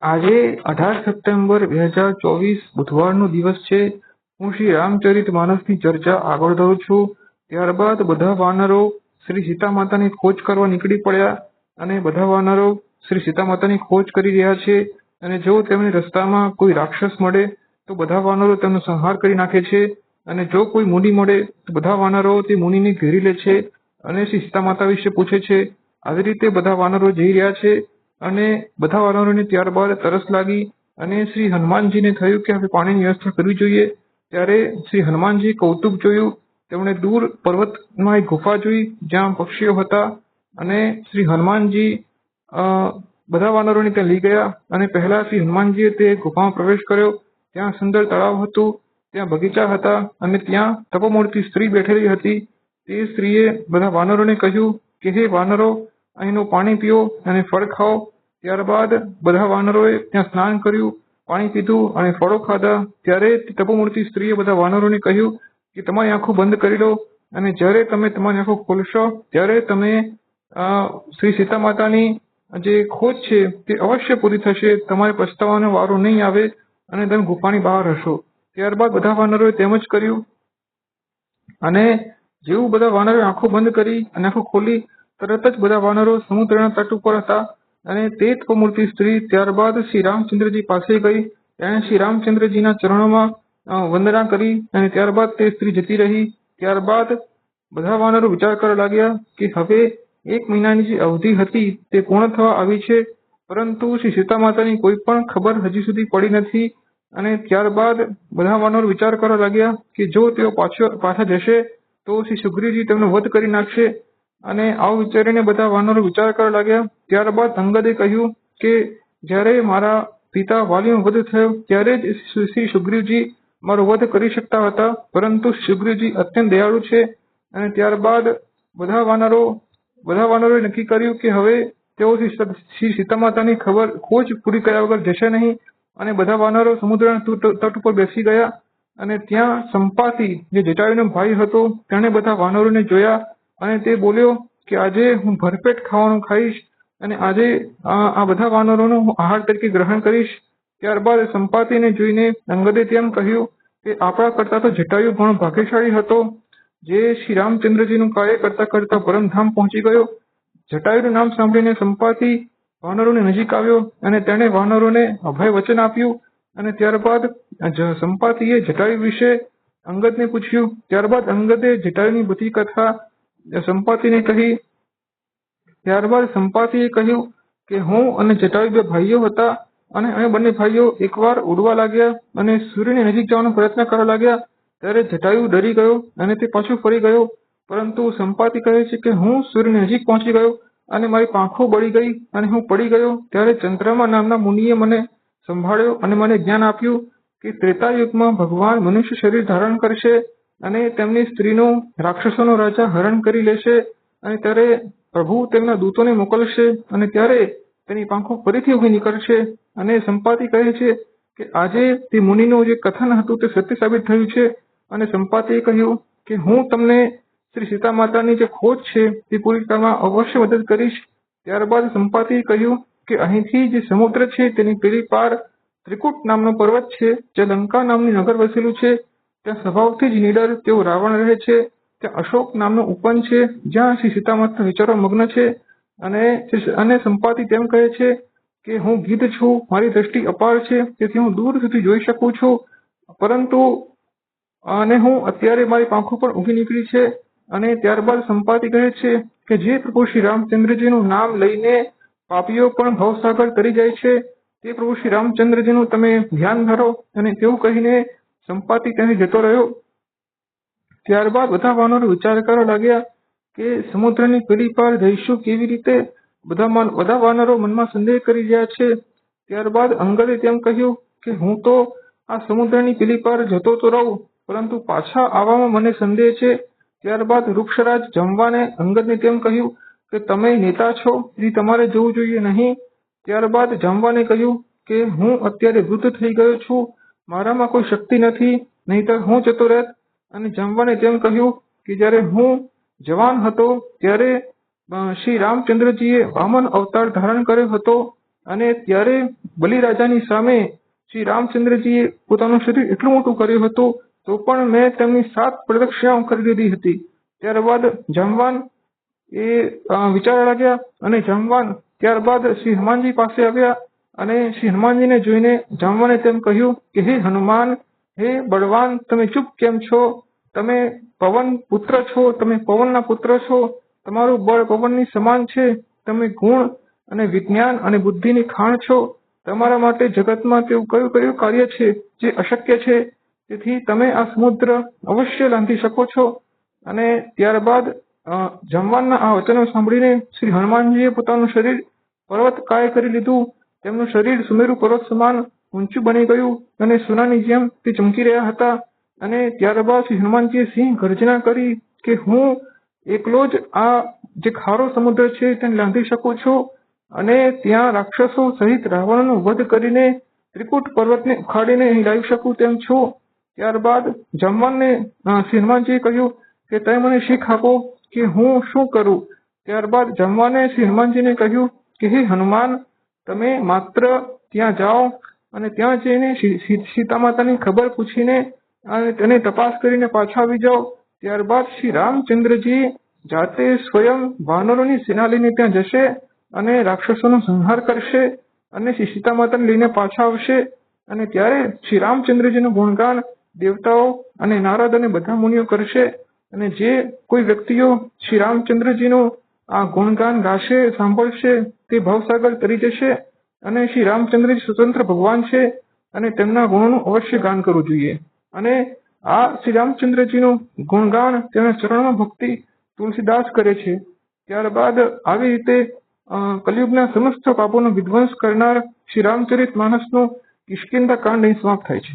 આજે 18 સપ્ટેમ્બર 2024 બુધવારનો દિવસ છે. હું શ્રી રામચરિત માનસની ચર્ચા આગળ ધરું છું. ત્યારબાદ બધા વાનરો શ્રી સીતા માતાની ખોજ કરવા નીકળી પડ્યા અને બધા વાનરો શ્રી સીતા માતાની ખોજ કરી રહ્યા છે. અને જો તેમને રસ્તામાં કોઈ રાક્ષસ મળે તો બધા વાનરો તેમનો સંહાર કરી નાખે છે. અને જો કોઈ મુનિ મળે તો બધા વાનરો તે મુનિને ઘેરી લે છે અને શ્રી સીતા માતા વિશે પૂછે છે. આવી રીતે બધા વાનરો જઈ રહ્યા છે અને બધા વાનરોને ત્યારબાદ તરસ લાગી અને શ્રી હનુમાનજીને થયું કે હવે પાણીની વ્યવસ્થા કરવી જોઈએ. ત્યારે શ્રી હનુમાનજી કૌતુક જોયું. તેમણે દૂર પર્વતમાં એક ગુફા જોઈ જ્યાં પક્ષીઓ હતા અને શ્રી હનુમાનજી બધા વાનરોને ત્યાં લઈ ગયા અને પહેલા શ્રી હનુમાનજીએ તે ગુફામાં પ્રવેશ કર્યો. ત્યાં સુંદર તળાવ હતું, ત્યાં બગીચા હતા અને ત્યાં તપોમૂર્તિ સ્ત્રી બેઠેલી હતી. તે સ્ત્રીએ બધા વાનરોને કહ્યું કે હે વાનરો, અહીંનું પાણી પીઓ અને ફળ ખાઓ. ત્યારબાદ બધા વાનરોએ ત્યાં સ્નાન કર્યું, પાણી પીધું અને ફળો ખાધા. ત્યારે તપોમૂર્તિ સ્ત્રીએ બધા વાનરોને કહ્યું કે તમારી આંખો બંધ કરી લો અને જ્યારે તમે તમારી આંખો ખોલશો ત્યારે તમે શ્રી સીતા માતાની જે ખોજ છે તે અવશ્ય પૂરી થશે. તમારે પછતાવાનો વારો નહીં આવે અને તમે ગુફાની બહાર હશો. ત્યારબાદ બધા વાનરોએ તેમ જ કર્યું અને જેવું બધા વાનરોએ આંખો બંધ કરી અને આંખો ખોલી તરત જ બધા વાનરો સમુદ્રના તટ ઉપર હતા. અને તે તપોમૂર્તિ સ્ત્રી ત્યારબાદ શ્રી રામચંદ્રજી પાસે ગઈ. તેણે શ્રી રામચંદ્રજીના ચરણોમાં વંદના કરી અને ત્યારબાદ તે સ્ત્રી જતી રહી. ત્યારબાદ બધા વાનરો વિચાર કરવા લાગ્યા કે હવે 1 મહિનાની જે અવધિ હતી તે પૂર્ણ થવા આવી છે, પરંતુ શ્રી સીતા માતાની કોઈ પણ ખબર હજી સુધી પડી નથી. અને ત્યારબાદ બધા વાનરો વિચાર કરવા લાગ્યા કે જો તેઓ પાછા જશે તો શ્રી સુગ્રીવજી તેમનો વધ કરી નાખશે. અને આવું વિચારીને બધા વાનરો વિચાર કરવા લાગ્યા. ત્યારબાદ અંગદે કહ્યું કે જ્યારે મારા પિતા વાલીનો વધ થયો ત્યારે જ શ્રી સુગ્રીવજી મારો વધ કરી શકતા હતા, પરંતુ સુગ્રીવજી અત્યંત દયાળુ છે. અને ત્યારબાદ બધા વાનરોએ નક્કી કર્યું કે હવે તેઓ શ્રી સીતા માતાની ખોજ પૂરી કર્યા વગર જશે નહીં. અને બધા વાનરો સમુદ્રના તટ ઉપર બેસી ગયા અને ત્યાં સંપાતિ જે જટાયુનો ભાઈ હતો તેણે બધા વાનરોને જોયા અને તે બોલ્યો કે આજે હું ભરપેટ ખાવાનું ખાઈશ અને આજે આ બધા વાનરોનો હું આહાર તરીકે ગ્રહણ કરીશ. ત્યારબાદ સંપાતિને જોઈને અંગદે તેમ કહ્યું કે આપણા કરતા તો જટાયુ ઘણો ભાગ્યશાળી હતો, જે શ્રી રામચંદ્રજીનું કાર્ય કરતા કરતા પરમધામ પહોંચી ગયો. જટાયુનું નામ સાંભળીને સંપાતિ વાનરોની નજીક આવ્યો અને તેણે વાનરોને અભય વચન આપ્યું. અને ત્યારબાદ સંપાતિએ જટાયુ વિશે અંગદને પૂછ્યું. ત્યારબાદ અંગદે જટાયુની બધી કથા સંપાતિને કહી. ત્યારબાદ સંપાતિએ કહ્યું કે હું અને જટાયુ 2 ભાઈઓ હતા અને અમે બંને ભાઈઓ એકવાર ઉડવા લાગ્યા અને સૂર્યની નજીક જવાનો પ્રયત્ન કરવા લાગ્યા. ત્યારે જટાયુ ડરી ગયો અને તે પાછું ફરી ગયો. પરંતુ સંપાતિ કહે છે કે હું સૂર્યની નજીક પહોંચી ગયો અને મારી પાંખો બળી ગઈ અને હું પડી ગયો. ત્યારે ચંદ્રમા નામના મુનિએ મને સંભાળ્યો અને મને જ્ઞાન આપ્યું કે ત્રેતાયુગમાં ભગવાન મનુષ્ય શરીર ધારણ કરશે અને તેમની સ્ત્રીનું રાક્ષસોનો રાજા હરણ કરી લેશે અને ત્યારે પ્રભુ તેમના દૂતોને મોકલશે અને ત્યારે તેની પાંખો ફરીથી ઉગી નીકળશે. અને સંપાતિ કહે છે કે આજે તે મુનિનું જે કથન હતું તે સત્ય સાબિત થયું છે. અને સંપાતિએ કહ્યું કે હું તમને શ્રી સીતા માતાની જે ખોજ છે તે પૂરી કરવામાં અવશ્ય મદદ કરીશ. ત્યારબાદ સંપાતિએ કહ્યું કે અહીંથી જે સમુદ્ર છે તેની પેલી પાર ત્રિકૂટ નામનો પર્વત છે, જે લંકા નામની નગર વસેલું છે. ત્યાં સ્વભાવથી જ નીડર તેઓ રાવણ રહે છે. ત્યાં અશોક નામનો ઉપવન છે જ્યાં શ્રી સીતા માતા વિચારો મગ્ન છે. અને સંપાતિ તેમ કહે છે કે હું ગીધ છું, મારી દ્રષ્ટિ અપાર છે, તેથી હું દૂર સુધી જોઈ શકું છું, પરંતુ અને હું અત્યારે મારી પાંખો પણ ઊગી નીકળી છે. અને ત્યારબાદ સંપાતિ કહે છે કે જે પ્રભુ શ્રી રામચંદ્રજીનું નામ લઈને પાપીઓ પણ ભવસાગર તરી જાય છે તે પ્રભુ શ્રી રામચંદ્રજીનું તમે ધ્યાન ધરો. અને તેવું કહીને સંપાતિ ત્યાંથી જતો રહ્યો. ત્યારબાદ બધા વાનરો વિચાર કરવા લાગ્યા કે સમુદ્રની પેલી પાર જઈશું કેવી રીતે. બધા વાનરો મનમાં સંદેહ કરી રહ્યા છે. ત્યારબાદ અંગદે તેમ કહ્યું કે હું તો આ સમુદ્રની પેલી પાર જતો તો રહું, પરંતુ પાછા આવવામાં મને સંદેહ છે. ત્યારબાદ વૃક્ષરાજ જમવાને અંગદને તેમ કહ્યું કે તમે નેતા છો, તેથી તમારે જવું જોઈએ નહીં. ત્યારબાદ જમવાને કહ્યું કે હું અત્યારે વૃદ્ધ થઈ ગયો છું, મારામાં કોઈ શક્તિ નથી, નહીંતર હું જતો રહેત. અને જમવાને તેમ કહ્યું કે જ્યારે હું જવાન હતો ત્યારે શ્રી રામચંદ્રજીએ વામન અવતાર ધારણ કર્યો હતો અને ત્યારે બલિરાજાની સામે શ્રી રામચંદ્રજીએ પોતાનું શરીર એટલું મોટું કર્યું હતું તો પણ મેં તેમની 7 પ્રદક્ષિણાઓ કરી દીધી હતી. ત્યારબાદ જામવાન એ વિચારવા લાગ્યા અને જામવાન ત્યારબાદ શ્રી હનુમાનજી પાસે આવ્યા અને શ્રી હનુમાનજીને જોઈને જામવાને તેમ કહ્યું કે હે હનુમાન, હે બળવાન, તમે ચૂપ કેમ છો? તમે પવન પુત્ર છો, તમે પવનના પુત્ર છો, તમારું બળ પવનની સમાન છે, તમે ગુણ અને વિજ્ઞાન અને બુદ્ધિની ખાણ છો. તમારા માટે જગતમાં તેવું કયું કાર્ય છે જે અશક્ય છે? તેથી તમે આ સમુદ્ર અવશ્ય લાંઘી શકો છો. અને ત્યારબાદ જામવાનના આ વચનો સાંભળીને શ્રી હનુમાનજીએ પોતાનું શરીર પર્વત કાય કરી લીધું. તેમનું શરીર સુમેરુ પર્વત સમાન ઊંચું બની ગયું અને સોનાની જેમ તે ચમકી રહ્યા હતા. અને ત્યારબાદ શ્રી હનુમાનજીએ સિંહ ગર્જના કરી કે હું એકલો જ આ જે ખારો સમુદ્ર છે તેને લાંઘી શકું છું અને ત્યાં રાક્ષસો સહિત રાવણનો વધ કરીને ત્રિકૂટ પર્વતને ઉખાડીને અહીં લાવી શકું તેમ છું. ત્યારબાદ જામવાનને શ્રી હનુમાનજીએ કહ્યું કે તમે મને શીખ આપો કે હું શું કરું. ત્યારબાદ જામવાને શ્રી હનુમાનજીને કહ્યું કે હે હનુમાન, તમે માત્ર ત્યાં જાઓ અને ત્યાં જઈને સીતા માતાની ખબર પૂછીને અને તેને તપાસ કરીને પાછા આવી જાઓ. ત્યારબાદ શ્રી રામચંદ્રજી જાતે સ્વયં વાનરોની સેના લઈને ત્યાં જશે અને રાક્ષસોનો સંહાર કરશે અને શ્રી સીતા માતાને લઈને પાછા આવશે. અને ત્યારે શ્રી રામચંદ્રજીનું ગુણગાન દેવતાઓ અને નારદ અને બધા મુનિઓ કરશે. અને જે કોઈ વ્યક્તિઓ શ્રી રામચંદ્રજીનું આ ગુણગાન ગાશે, સાંભળશે, તે ભવસાગર તરી જશે. અને શ્રી રામચંદ્રજી સ્વતંત્ર ભગવાન છે અને તેમના ગુણોનું અવશ્ય ગાન કરવું જોઈએ. અને આ શ્રી રામચંદ્રજીનું ગુણગાન તેના ચરણમાં ભક્તિ તુલસીદાસ કરે છે. ત્યારબાદ આવી રીતે કલિયુગના સમસ્ત પાપોનો વિધ્વંસ કરનાર શ્રી રામચરિત માનસનો કિષ્કિંધા કાંડ અહીં સમાપ્ત થાય છે.